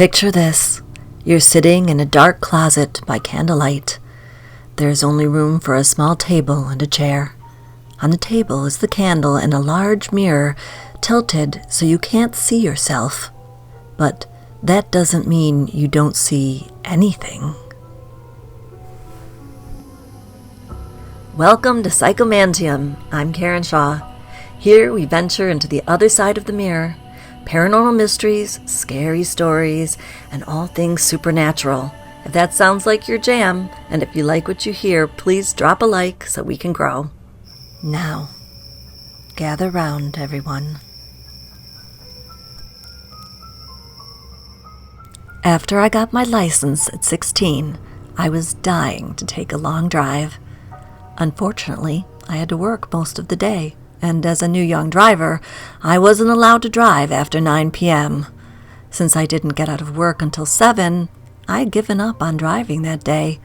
Picture this. You're sitting in a dark closet by candlelight. There's only room for a small table and a chair. On the table is the candle and a large mirror tilted so you can't see yourself. But that doesn't mean you don't see anything. Welcome to Psychomanteum. I'm Karin Shah. Here we venture into the other side of the mirror. Paranormal mysteries, scary stories, and all things supernatural. If that sounds like your jam, and if you like what you hear, please drop a like so we can grow. Now, gather round, everyone. After I got my license at 16, I was dying to take a long drive. Unfortunately, I had to work most of the day, and as a new young driver, I wasn't allowed to drive after 9 p.m. Since I didn't get out of work until 7, I'd given up on driving that day,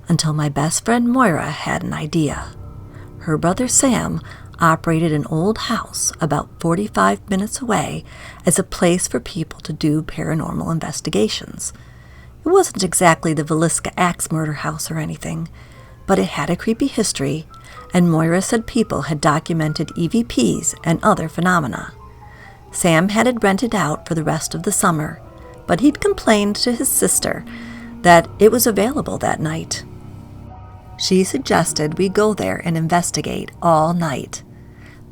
until my best friend Moira had an idea. Her brother Sam operated an old house about 45 minutes away as a place for people to do paranormal investigations. It wasn't exactly the Villisca Axe murder house or anything, but it had a creepy history, and Moira said people had documented EVPs and other phenomena. Sam had it rented out for the rest of the summer, but he'd complained to his sister that it was available that night. She suggested we go there and investigate all night.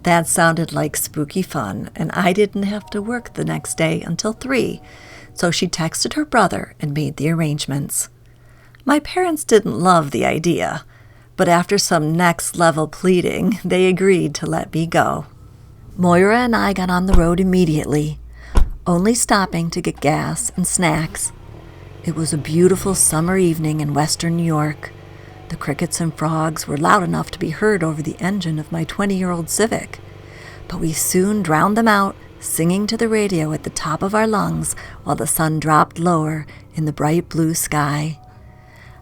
That sounded like spooky fun, and I didn't have to work the next day until 3, so she texted her brother and made the arrangements. My parents didn't love the idea, but after some next-level pleading, they agreed to let me go. Moira and I got on the road immediately, only stopping to get gas and snacks. It was a beautiful summer evening in western New York. The crickets and frogs were loud enough to be heard over the engine of my 20-year-old Civic, but we soon drowned them out, singing to the radio at the top of our lungs while the sun dropped lower in the bright blue sky.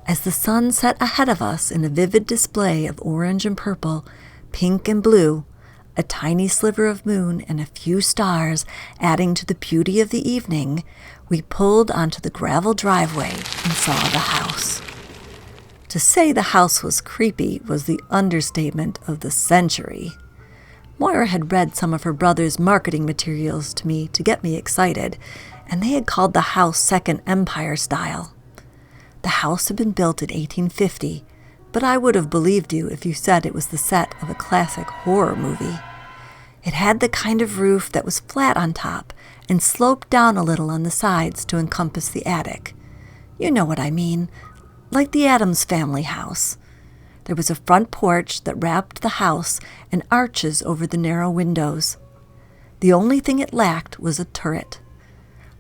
As the sun set ahead of us in a vivid display of orange and purple, pink and blue, a tiny sliver of moon and a few stars adding to the beauty of the evening, we pulled onto the gravel driveway and saw the house. To say the house was creepy was the understatement of the century. Moira had read some of her brother's marketing materials to me to get me excited, and they had called the house Second Empire style. The house had been built in 1850, but I would have believed you if you said it was the set of a classic horror movie. It had the kind of roof that was flat on top and sloped down a little on the sides to encompass the attic. You know what I mean, like the Addams Family house. There was a front porch that wrapped the house and arches over the narrow windows. The only thing it lacked was a turret.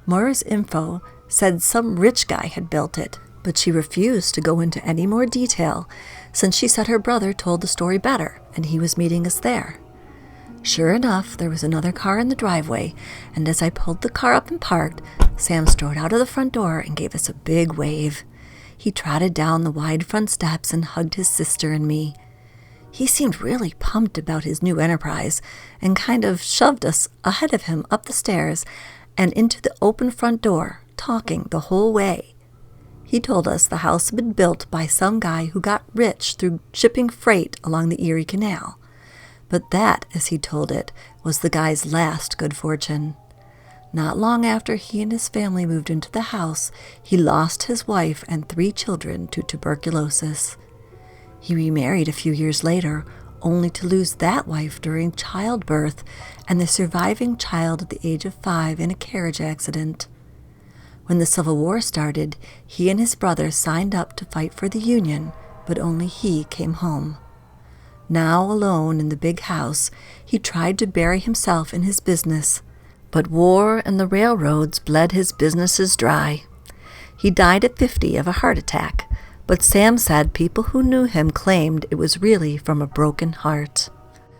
Moira's info said some rich guy had built it, but she refused to go into any more detail since she said her brother told the story better and he was meeting us there. Sure enough, there was another car in the driveway, and as I pulled the car up and parked, Sam strode out of the front door and gave us a big wave. He trotted down the wide front steps and hugged his sister and me. He seemed really pumped about his new enterprise and kind of shoved us ahead of him up the stairs and into the open front door, talking the whole way. He told us the house had been built by some guy who got rich through shipping freight along the Erie Canal. But that, as he told it, was the guy's last good fortune. Not long after he and his family moved into the house, he lost his wife and 3 children to tuberculosis. He remarried a few years later, only to lose that wife during childbirth and the surviving child at the age of 5 in a carriage accident. When the Civil War started, he and his brother signed up to fight for the Union, but only he came home. Now alone in the big house, he tried to bury himself in his business, but war and the railroads bled his businesses dry. He died at 50 of a heart attack, but Sam said people who knew him claimed it was really from a broken heart.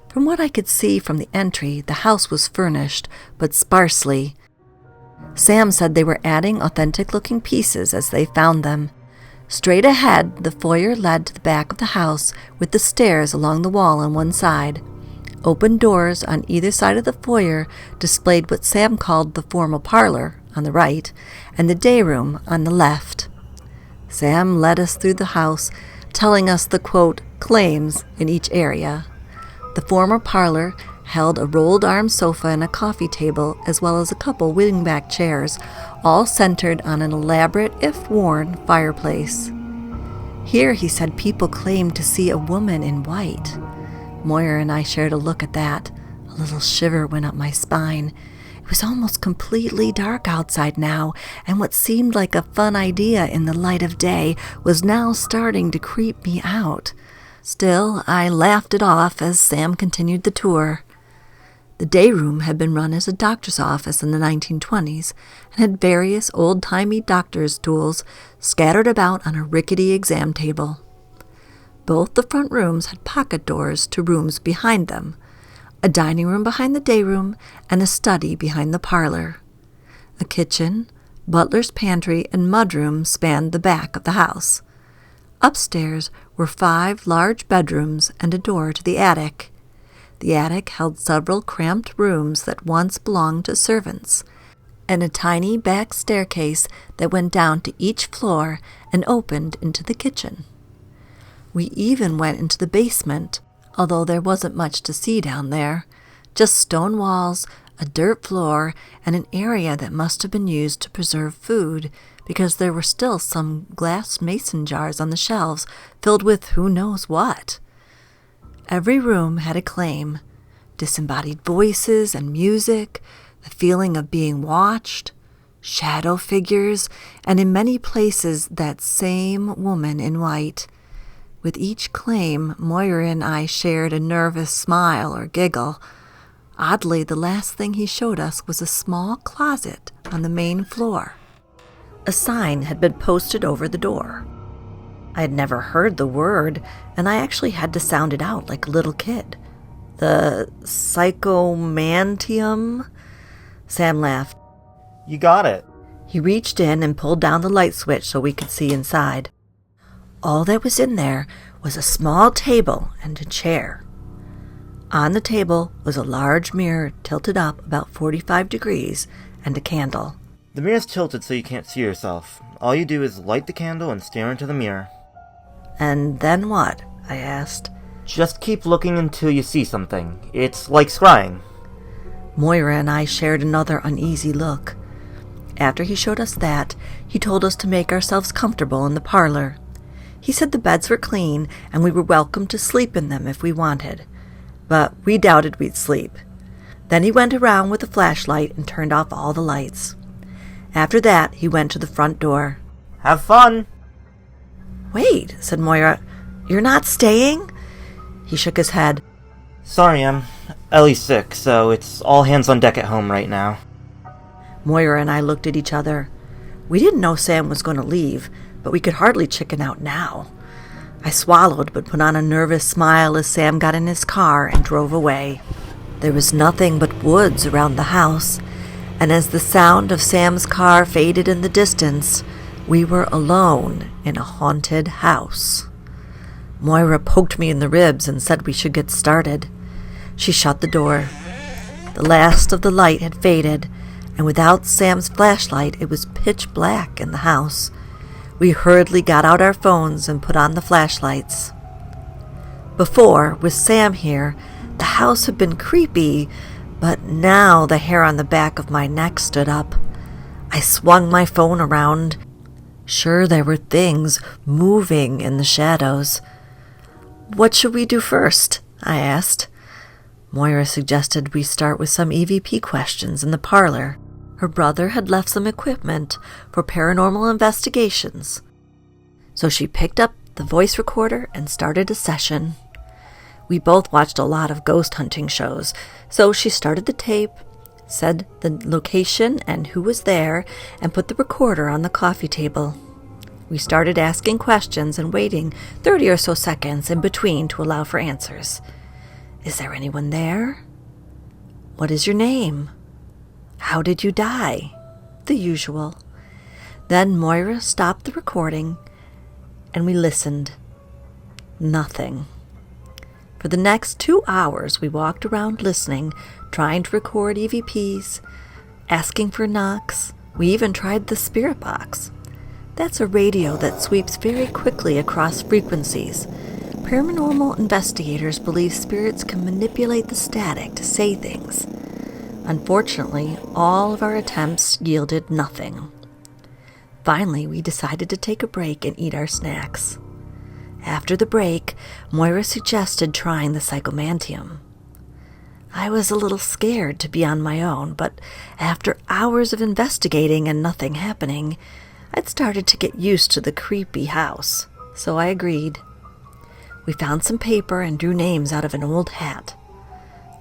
From what I could see from the entry, the house was furnished, but sparsely. Sam said they were adding authentic-looking pieces as they found them. Straight ahead, the foyer led to the back of the house with the stairs along the wall on one side. Open doors on either side of the foyer displayed what Sam called the formal parlor, on the right and the day room on the left. Sam led us through the house, telling us the, quote, claims in each area. The former parlor held a rolled-arm sofa and a coffee table, as well as a couple wingback chairs, all centered on an elaborate, if worn, fireplace. Here, he said, people claimed to see a woman in white. Moira and I shared a look at that. A little shiver went up my spine. It was almost completely dark outside now, and what seemed like a fun idea in the light of day was now starting to creep me out. Still, I laughed it off as Sam continued the tour. The day room had been run as a doctor's office in the 1920s and had various old-timey doctor's tools scattered about on a rickety exam table. Both the front rooms had pocket doors to rooms behind them, a dining room behind the day room, and a study behind the parlor. A kitchen, butler's pantry, and mudroom spanned the back of the house. Upstairs were 5 large bedrooms and a door to the attic. The attic held several cramped rooms that once belonged to servants, and a tiny back staircase that went down to each floor and opened into the kitchen. We even went into the basement, although there wasn't much to see down there, just stone walls, a dirt floor, and an area that must have been used to preserve food, because there were still some glass mason jars on the shelves filled with who knows what. Every room had a claim: disembodied voices and music, the feeling of being watched, shadow figures, and in many places that same woman in white. With each claim, Moira and I shared a nervous smile or giggle. Oddly, the last thing he showed us was a small closet on the main floor. A sign had been posted over the door. I had never heard the word, and I actually had to sound it out like a little kid. The Psychomanteum? Sam laughed. You got it. He reached in and pulled down the light switch so we could see inside. All that was in there was a small table and a chair. On the table was a large mirror tilted up about 45 degrees and a candle. The mirror's tilted so you can't see yourself. All you do is light the candle and stare into the mirror. And then what? I asked. Just keep looking until you see something. It's like scrying. Moira and I shared another uneasy look. After he showed us that, he told us to make ourselves comfortable in the parlor. He said the beds were clean and we were welcome to sleep in them if we wanted, but we doubted we'd sleep. Then he went around with a flashlight and turned off all the lights. After that, he went to the front door. Have fun! Wait, said Moira. You're not staying? He shook his head. Sorry, Ellie's sick, so it's all hands on deck at home right now. Moira and I looked at each other. We didn't know Sam was going to leave, but we could hardly chicken out now. I swallowed but put on a nervous smile as Sam got in his car and drove away. There was nothing but woods around the house, and as the sound of Sam's car faded in the distance, we were alone in a haunted house. Moira poked me in the ribs and said we should get started. She shut the door. The last of the light had faded, and without Sam's flashlight, it was pitch black in the house. We hurriedly got out our phones and put on the flashlights. Before, with Sam here, the house had been creepy, but now the hair on the back of my neck stood up. I swung my phone around. Sure, there were things moving in the shadows. What should we do first? I asked. Moira suggested we start with some EVP questions in the parlor. Her brother had left some equipment for paranormal investigations. So she picked up the voice recorder and started a session. We both watched a lot of ghost hunting shows, so she started the tape, said the location and who was there, and put the recorder on the coffee table. We started asking questions and waiting 30 or so seconds in between to allow for answers. Is there anyone there? What is your name? How did you die? The usual. Then Moira stopped the recording, and we listened. Nothing. For the next 2 hours, we walked around listening, trying to record EVPs, asking for knocks, We even tried the spirit box. That's a radio that sweeps very quickly across frequencies. Paranormal investigators believe spirits can manipulate the static to say things. Unfortunately, all of our attempts yielded nothing. Finally, we decided to take a break and eat our snacks. After the break, Moira suggested trying the Psychomanteum. I was a little scared to be on my own, but after hours of investigating and nothing happening, I'd started to get used to the creepy house, so I agreed. We found some paper and drew names out of an old hat.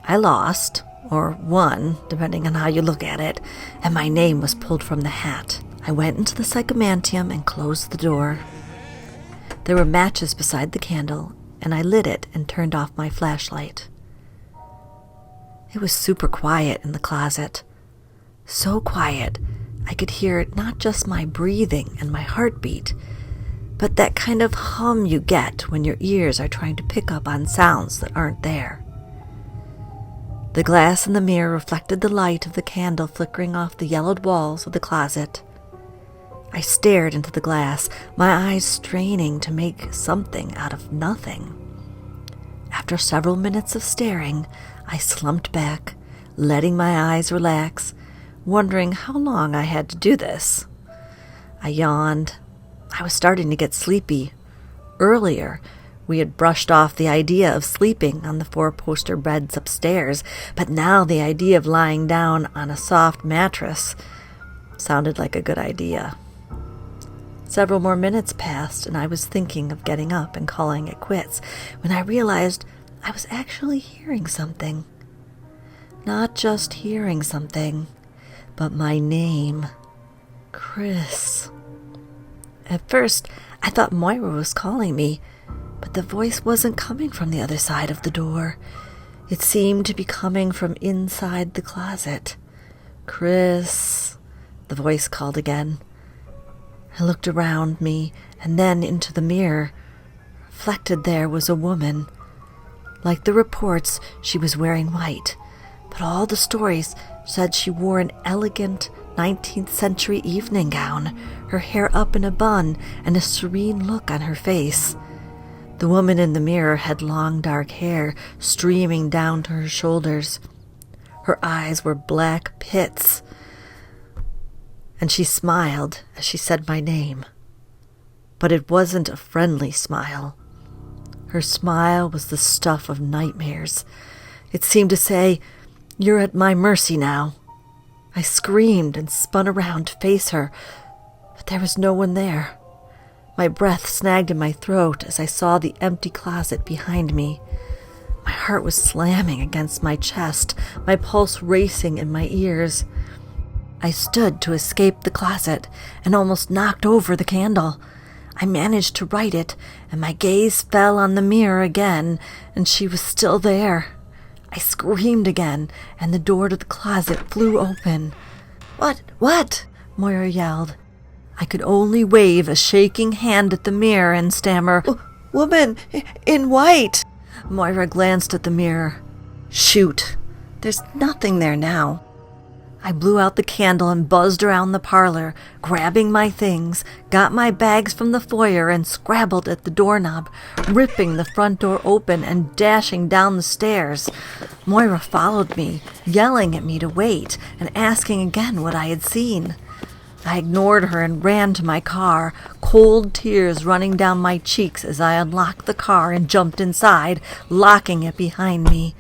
I lost, or won, depending on how you look at it, and my name was pulled from the hat. I went into the Psychomanteum and closed the door. There were matches beside the candle, and I lit it and turned off my flashlight. It was super quiet in the closet. So quiet, I could hear not just my breathing and my heartbeat, but that kind of hum you get when your ears are trying to pick up on sounds that aren't there. The glass in the mirror reflected the light of the candle flickering off the yellowed walls of the closet. I stared into the glass, my eyes straining to make something out of nothing. After several minutes of staring, I slumped back, letting my eyes relax, wondering how long I had to do this. I yawned. I was starting to get sleepy. Earlier, we had brushed off the idea of sleeping on the 4-poster beds upstairs, but now the idea of lying down on a soft mattress sounded like a good idea. Several more minutes passed, and I was thinking of getting up and calling it quits when I realized I was actually hearing something. Not just hearing something, but my name, Chris. At first, I thought Moira was calling me, but the voice wasn't coming from the other side of the door. It seemed to be coming from inside the closet. Chris, the voice called again. I looked around me and then into the mirror. Reflected there was a woman. Like the reports, she was wearing white, but all the stories said she wore an elegant 19th century evening gown, her hair up in a bun, and a serene look on her face. The woman in the mirror had long dark hair streaming down to her shoulders. Her eyes were black pits, and she smiled as she said my name. But it wasn't a friendly smile. Her smile was the stuff of nightmares. It seemed to say, "You're at my mercy now." I screamed and spun around to face her, but there was no one there. My breath snagged in my throat as I saw the empty closet behind me. My heart was slamming against my chest, my pulse racing in my ears. I stood to escape the closet and almost knocked over the candle. I managed to right it, and my gaze fell on the mirror again, and she was still there. I screamed again, and the door to the closet flew open. What? Moira yelled. I could only wave a shaking hand at the mirror and stammer, "Woman in white!" Moira glanced at the mirror. Shoot, there's nothing there now. I blew out the candle and buzzed around the parlor, grabbing my things, got my bags from the foyer and scrabbled at the doorknob, ripping the front door open and dashing down the stairs. Moira followed me, yelling at me to wait and asking again what I had seen. I ignored her and ran to my car, cold tears running down my cheeks as I unlocked the car and jumped inside, locking it behind me.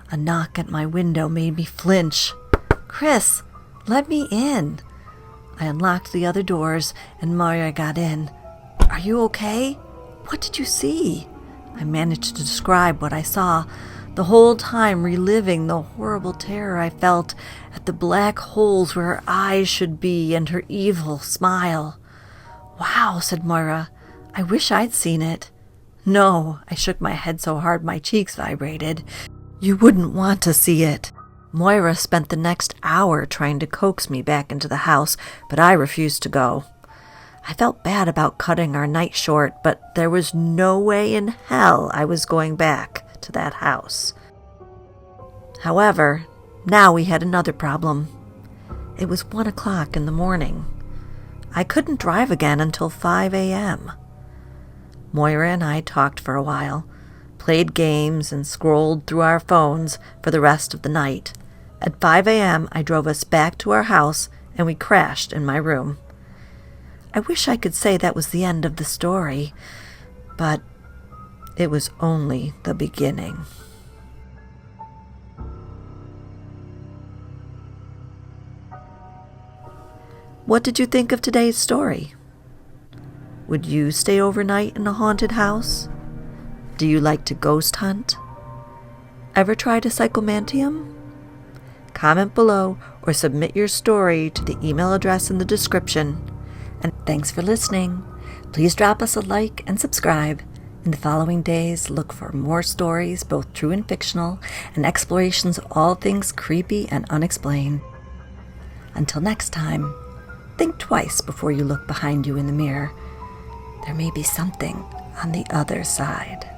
A knock at my window made me flinch. "Chris, let me in." I unlocked the other doors, and Moira got in. "Are you okay? What did you see?" I managed to describe what I saw, the whole time reliving the horrible terror I felt at the black holes where her eyes should be and her evil smile. "Wow," said Moira. "I wish I'd seen it." "No," I shook my head so hard my cheeks vibrated. "You wouldn't want to see it." Moira spent the next hour trying to coax me back into the house, but I refused to go. I felt bad about cutting our night short, but there was no way in hell I was going back to that house. However, now we had another problem. It was 1 o'clock in the morning. I couldn't drive again until 5 a.m. Moira and I talked for a while, played games, and scrolled through our phones for the rest of the night. At 5 a.m., I drove us back to our house, and we crashed in my room. I wish I could say that was the end of the story, but it was only the beginning. What did you think of today's story? Would you stay overnight in a haunted house? Do you like to ghost hunt? Ever tried a Psychomanteum? Comment below or submit your story to the email address in the description. And thanks for listening. Please drop us a like and subscribe. In the following days, look for more stories, both true and fictional, and explorations of all things creepy and unexplained. Until next time, think twice before you look behind you in the mirror. There may be something on the other side.